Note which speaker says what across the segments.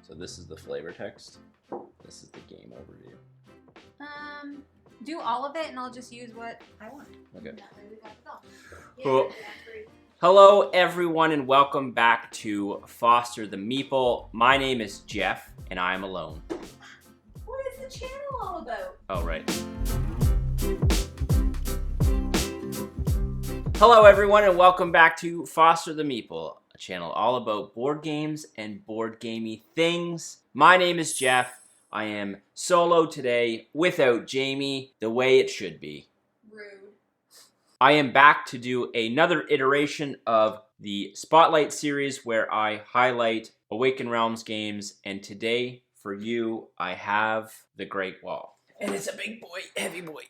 Speaker 1: So this is the flavor text. This is the game overview.
Speaker 2: Do all of it, and I'll just use what I want.
Speaker 1: Okay.
Speaker 2: That way we got it all.
Speaker 1: Cool.
Speaker 2: Yeah,
Speaker 1: Hello, everyone, and welcome back to Foster the Meeple. My name is Jeff, and I am alone.
Speaker 2: what is the channel all about?
Speaker 1: Oh, right. Hello, everyone, and welcome back to Foster the Meeple, a channel all about board games and board gamey things. My name is Jeff. I am solo today without Jamie, the way it should be.
Speaker 2: Rude.
Speaker 1: I am back to do another iteration of the Spotlight series where I highlight Awaken Relams games, and today for you I have The Great Wall. And it's a big boy, heavy boy.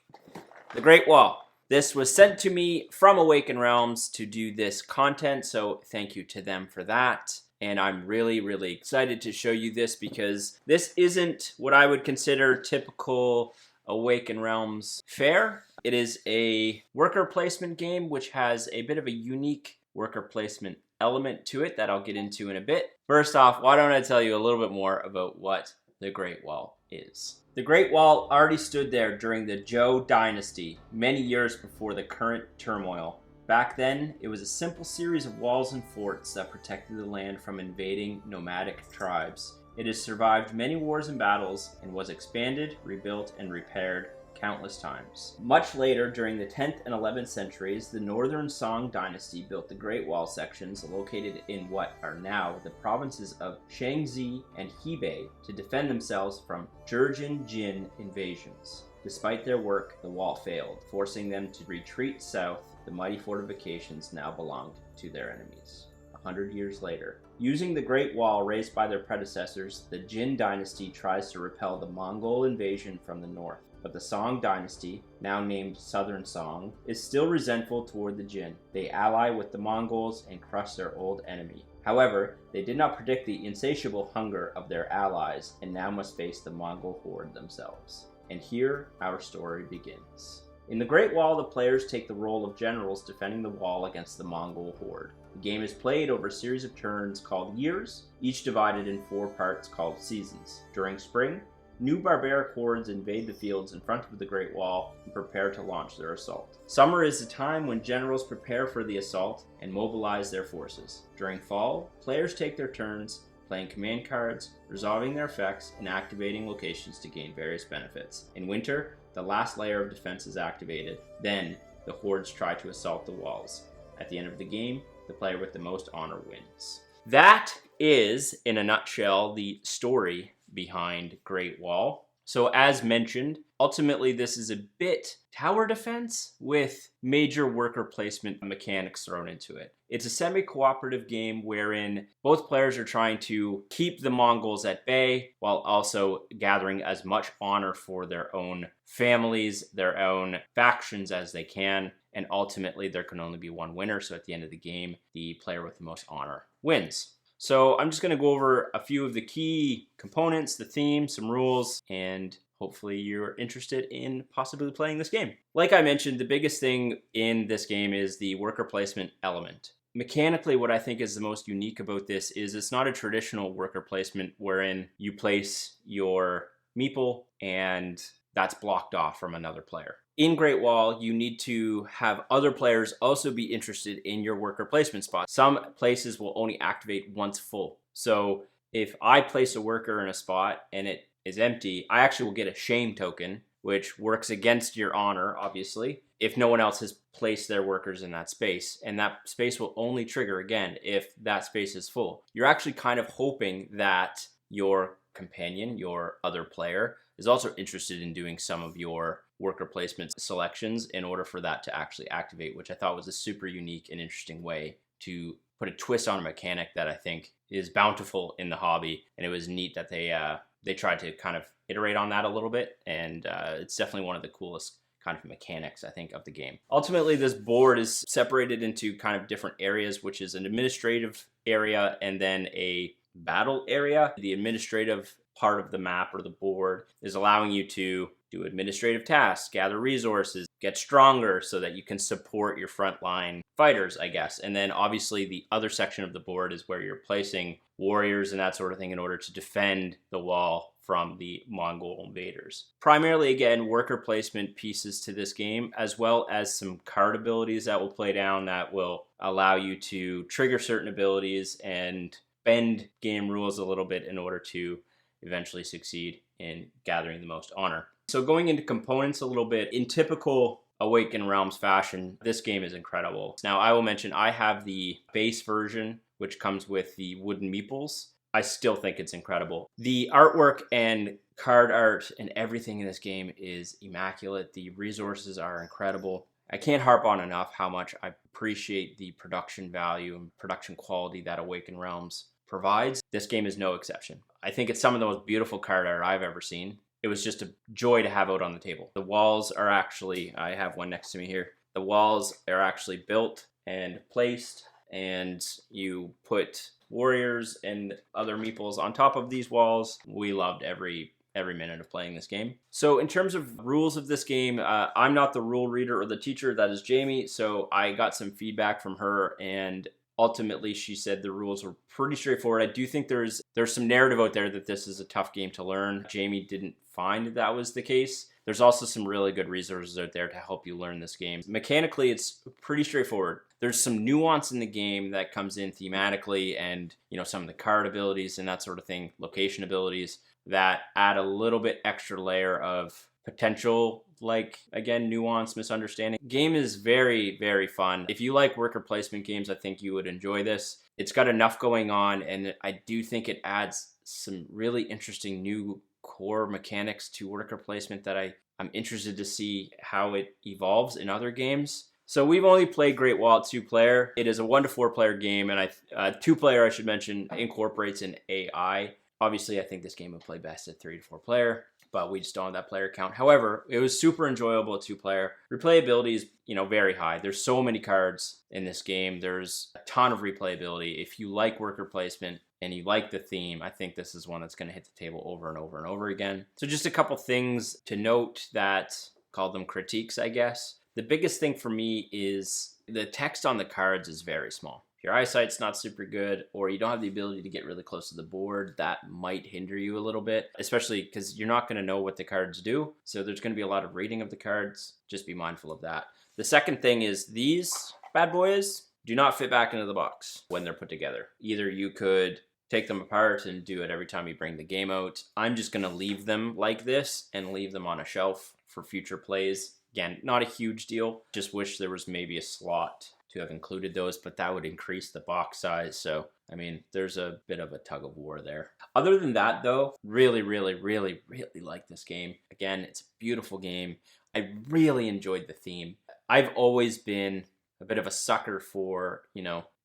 Speaker 1: The Great Wall. This was sent to me from Awaken Realms to do this content, so thank you to them for that. And I'm really excited to show you this because this isn't what I would consider typical Awaken Realms fare. It is a worker placement game which has a bit of a unique worker placement element to it that I'll get into in a bit. First off, why don't I tell you a little bit more about what the Great Wall is. The Great Wall already stood there during the Zhou dynasty, many years before the current turmoil. Back then, it was a simple series of walls and forts that protected the land from invading nomadic tribes. It has survived many wars and battles and was expanded, rebuilt, and repaired countless times. Much later, during the 10th and 11th centuries, the Northern Song dynasty built the Great Wall sections located in what are now the provinces of Shaanxi and Hebei to defend themselves from Jurchen Jin invasions. Despite their work, the wall failed, forcing them to retreat south. The mighty fortifications now belonged to their enemies. 100 years later, using the Great Wall raised by their predecessors, the Jin dynasty tries to repel the Mongol invasion from the north. But the Song dynasty, now named Southern Song, is still resentful toward the Jin. They ally with the Mongols and crush their old enemy. However, they did not predict the insatiable hunger of their allies and now must face the Mongol horde themselves. And here our story begins. In the Great Wall, the players take the role of generals defending the wall against the Mongol horde. The game is played over a series of turns called years, each divided in 4 parts called seasons. During spring, new barbaric hordes invade the fields in front of the Great Wall and prepare to launch their assault. Summer is the time when generals prepare for the assault and mobilize their forces. During fall, players take their turns playing command cards, resolving their effects, and activating locations to gain various benefits. In winter, the last layer of defense is activated. Then, the hordes try to assault the walls. At the end of the game, the player with the most honor wins. That is, in a nutshell, the story behind Great Wall. So as mentioned, ultimately this is a bit tower defense with major worker placement mechanics thrown into it. It's a semi-cooperative game wherein both players are trying to keep the Mongols at bay while also gathering as much honor for their own families, their own factions as they can, and ultimately there can only be one winner, so at the end of the game, the player with the most honor wins. So I'm just going to go over a few of the key components, the theme, some rules, and hopefully you're interested in possibly playing this game. Like I mentioned, the biggest thing in this game is the worker placement element. Mechanically, what I think is the most unique about this is it's not a traditional worker placement wherein you place your meeple and that's blocked off from another player. In Great Wall, you need to have other players also be interested in your worker placement spot. Some places will only activate once full. So if I place a worker in a spot and it is empty, I actually will get a shame token, which works against your honor, obviously, if no one else has placed their workers in that space. And that space will only trigger again if that space is full. You're actually kind of hoping that your companion, your other player, is also interested in doing some of your worker placement selections in order for that to actually activate, which I thought was a super unique and interesting way to put a twist on a mechanic that I think is bountiful in the hobby. And it was neat that they tried to kind of iterate on that a little bit, and it's definitely one of the coolest kind of mechanics, I think, of the game. Ultimately, this board is separated into kind of different areas, which is an administrative area and then a battle area. The administrative part of the map or the board is allowing you to do administrative tasks, gather resources, get stronger so that you can support your frontline fighters, I guess. And then obviously the other section of the board is where you're placing warriors and that sort of thing in order to defend the wall from the Mongol invaders. Primarily, again, worker placement pieces to this game, as well as some card abilities that will play down that will allow you to trigger certain abilities and bend game rules a little bit in order to eventually succeed in gathering the most honor. So going into components a little bit, in typical Awaken Realms fashion, this game is incredible. Now, I will mention I have the base version, which comes with the wooden meeples. I still think it's incredible. The artwork and card art and everything in this game is immaculate. The resources are incredible. I can't harp on enough how much I appreciate the production value and production quality that Awaken Realms provides. This game is no exception. I think it's some of the most beautiful card art I've ever seen. It was just a joy to have out on the table. The walls are actually, I have one next to me here. The walls are actually built and placed, and you put warriors and other meeples on top of these walls. We loved every minute of playing this game. So in terms of rules of this game, I'm not the rule reader or the teacher, that is Jamie. So I got some feedback from her, and ultimately she said the rules were pretty straightforward. I do think there's some narrative out there that this is a tough game to learn. Jamie didn't find that was the case. There's also some really good resources out there to help you learn this game. Mechanically, it's pretty straightforward. There's some nuance in the game that comes in thematically, and some of the card abilities and that sort of thing, location abilities, that add a little bit extra layer of potential, like, again, nuance, misunderstanding. Game is very, very fun. If you like worker placement games, I think you would enjoy this. It's got enough going on, and I do think it adds some really interesting new core mechanics to worker placement that I'm interested to see how it evolves in other games. So we've only played Great Wall at 2-player. It is a 1 to 4 player game, and 2-player, I should mention, incorporates an AI. Obviously, I think this game would play best at 3 to 4 player, but we just don't have that player count. However, it was super enjoyable at 2-player. Replayability is, very high. There's so many cards in this game. There's a ton of replayability. If you like worker placement and you like the theme, I think this is one that's going to hit the table over and over and over again. So just a couple things to note that, call them critiques, I guess. The biggest thing for me is the text on the cards is very small. If your eyesight's not super good, or you don't have the ability to get really close to the board, that might hinder you a little bit, especially because you're not going to know what the cards do. So there's going to be a lot of reading of the cards. Just be mindful of that. The second thing is these bad boys do not fit back into the box when they're put together. Either you could take them apart and do it every time you bring the game out. I'm just going to leave them like this and leave them on a shelf for future plays. Again, not a huge deal. Just wish there was maybe a slot to have included those, but that would increase the box size. So, I mean, there's a bit of a tug of war there. Other than that, though, really, really, really, really like this game. Again, it's a beautiful game. I really enjoyed the theme. I've always been a bit of a sucker for,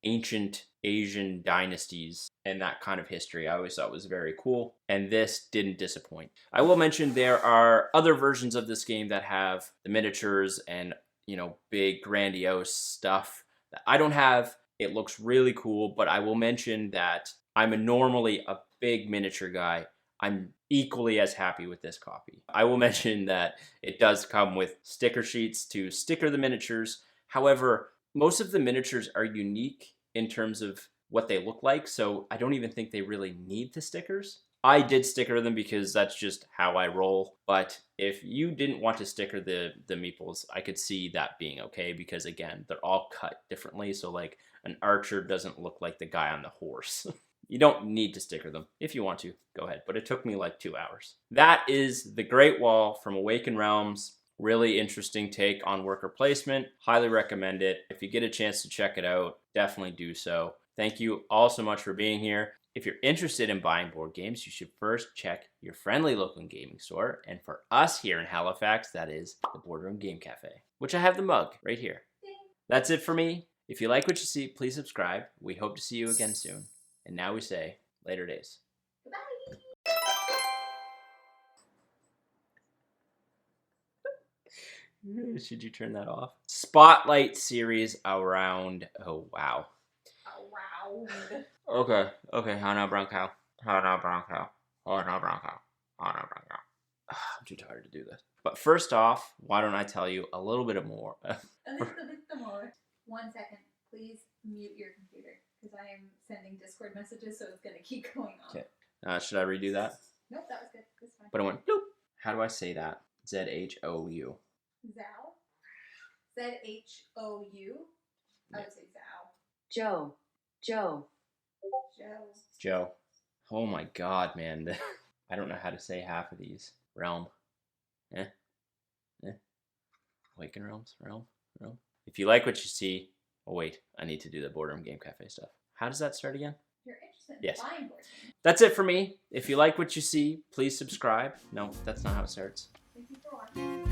Speaker 1: ancient Asian dynasties and that kind of history. I always thought was very cool, and this didn't disappoint. I will mention there are other versions of this game that have the miniatures and, big grandiose stuff that I don't have. It looks really cool, but I will mention that I'm normally a big miniature guy. I'm equally as happy with this copy. I will mention that it does come with sticker sheets to sticker the miniatures. However, most of the miniatures are unique in terms of what they look like, so I don't even think they really need the stickers. I did sticker them because that's just how I roll, but if you didn't want to sticker the meeples, I could see that being okay, because again, they're all cut differently, so like an archer doesn't look like the guy on the horse. You don't need to sticker them. If you want to, go ahead, but it took me like 2 hours. That is the Great Wall from Awaken Realms. Really interesting take on worker placement. Highly recommend it. If you get a chance to check it out, definitely do so. Thank you all so much for being here. If you're interested in buying board games, you should first check your friendly local gaming store. And for us here in Halifax, that is the Boardroom Game Cafe, which I have the mug right here. That's it for me. If you like what you see, please subscribe. We hope to see you again soon. And now we say, later days. Should you turn that off? Spotlight series around. Oh, wow. Okay. Hana brown cow. Hana brown cow. Hana brown cow. Hana brown cow. too tired to do this. But first off, why don't I tell you a little bit more?
Speaker 2: A little bit more. 1 second. Please mute your computer because I am sending Discord messages, so it's going to keep going on.
Speaker 1: Okay. Should I redo that?
Speaker 2: Nope, that was good. That's fine.
Speaker 1: But it went bloop. How do I say that? Z-H-O-U.
Speaker 2: Zhou. Z-H-O-U. I would say Zhou.
Speaker 3: Joe.
Speaker 2: Joe.
Speaker 1: Joe. Oh my god, man. I don't know how to say half of these. Realm. Awaken Realms. Realm. If you like what you see... Oh wait, I need to do the Boardroom Game Cafe stuff. How does that start again?
Speaker 2: You're interested in
Speaker 1: Yes.
Speaker 2: buying board games.
Speaker 1: That's it for me. If you like what you see, please subscribe. No, that's not how it starts.
Speaker 2: Thank you for watching.